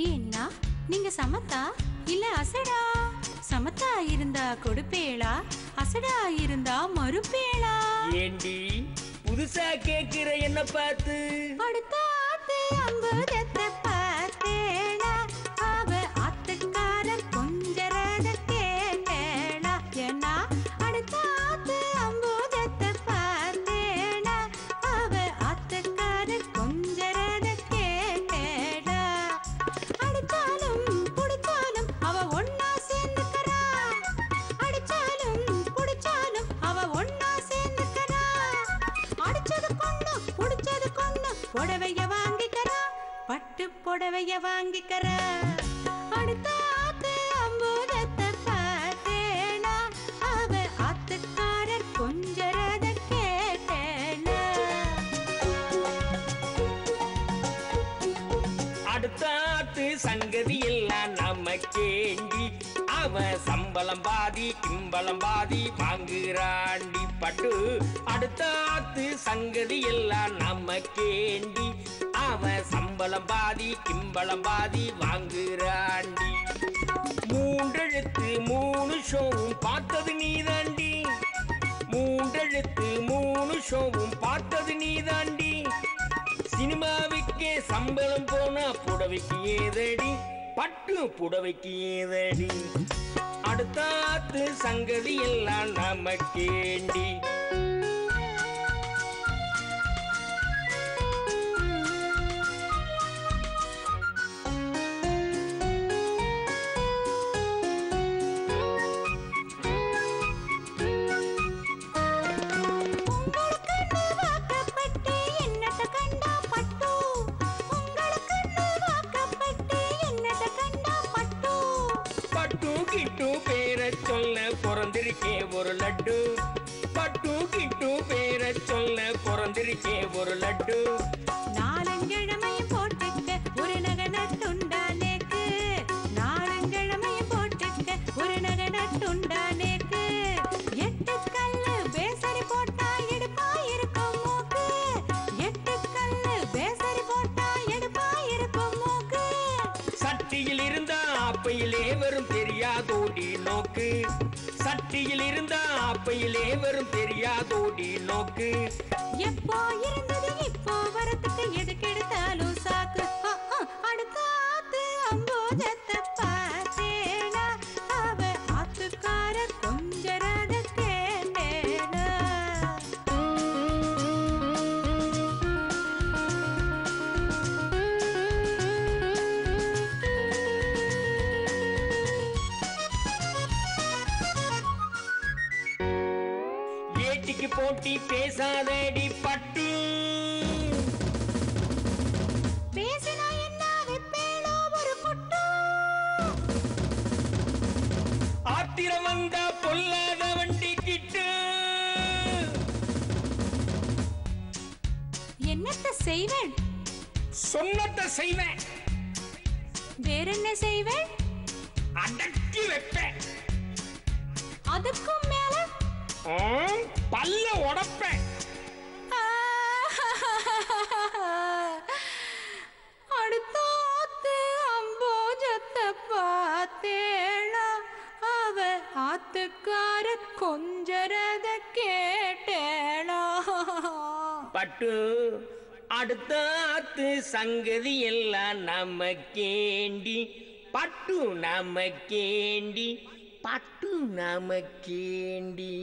ஏன்னா நீங்க சமத்தா இல்ல அசடா? சமத்தா இருந்தா கொடுப்பேளா, அசடா இருந்தா மறுப்பேளா? ஏண்டி புதுசா கேக்குற என்ன பார்த்து? அடுத்த ஆத்து அம்புதத்தை பார்த்தேளா, அவ ஆத்துக்கார கொஞ்சரத கேட்டேளா? ஏன்னா அடுத்த ஆத்து அம்புதத்தை பார்த்தேளா, அவ ஆத்துக்கார கொஞ்சரத கேட்டேளா? அடிச்சாலும் புடிச்சாலும் அவ ஒன்னா சேர்ந்துக்கறா, அடிச்சாலும் புடிச்சாலும் அவ ஒன்னா சேர்ந்துக்கறா. அடிச்சது கொண்டு புடிச்சது கொண்டு புடவைய வாங்கிக்கறா, பட்டு புடவைய வாங்கிக்கறா. அடுத்த ஆத்து அம்புதத்தை பார்த்தேனா, அவ ஆத்துக்காரர் கொஞ்சரத கேட்டேனா? அடுத்த ஆத்து சங்கதி எல்லாம் நமக்கேண்டி, அவ சம்பளம் பாதி கிம்பளம் பாதி வாங்குறாண்டி பட்டு. அடுத்த ஆத்து சங்கதி எல்லாம் நமக்கேண்டி, அவ சம்பளம் பாதி கிம்பளம் பாதி வாங்குறாண்டி. மூன்றெழுத்து மூணு ஷோவும் பார்த்தது நீதாண்டி, மூன்றெழுத்து மூணு ஷோவும் பார்த்தது நீதாண்டி. சினிமாவுக்கே சம்பளம் போனா புடவைக்கு ஏதடி, பட்டு புடவைக்கு ஏதடி. அடுத்த ஆத்து சங்கதி எல்லாம் நமக்கேண்டி. கிட்டு பேர சொல்ல பிறந்திருக்கே ஒரு லட்டு, பட்டு கிட்டு பேர சொல்ல பிறந்திருக்கே ஒரு லட்டு. நாலங்கிழமையும் போட்டுக்க ஒரு நகை நட்டுண்டானேக்கு, நாலங்கிழமையும் போட்டுக்க ஒரு நகை நட்டுண்டானேக்கு. எட்டு கல்லு பேசரி போட்டா எடுப்பா இருக்கும் மூக்கு, எட்டு கல்லு பேசரி போட்டா எடுப்பா இருக்கும் மூக்கு. சட்டியில் இருந்தா அப்பையிலே வரும் தெரியாதோடி நோக்கு, சட்டியில் இருந்தா அப்பையிலே வரும் தெரியாதோடி நோக்கு. எப்போ இருந்தது இப்போ வரத்துக்கு எதுக்கு எடுத்தாலும் சாக்கு. அடுத்த ஆத்து அம்போதத்தை பார்த்தேனா, அவ ஆத்துக்கார கொஞ்சரத கேட்டேனா? ஏட்டிக்கு போட்டி பேசாதடி பட்டு, பேசினா என்ன வெப்பேளோ ஒரு குட்டு. ஆத்திரம் வந்தா பொல்லாத வண்டி கிட்டு. என்னத்த செய்வேன்? சொன்னத செய்வேன். வேறென்ன செய்வேன்? அடக்கி வைப்பேன். அதுக்கும் மேல பல்ல உடப்பேன். அடுத்த ஆத்து அம்போஜத்தை பார்த்தேளா, அவ ஆத்துக்கார கொஞ்சரத கேட்டேளா? பட்டு அடுத்த ஆத்து சங்கதி எல்லாம் நமக்கேண்டி, பட்டு நமக்கேண்டி, பட்டு நமக்கேண்டி.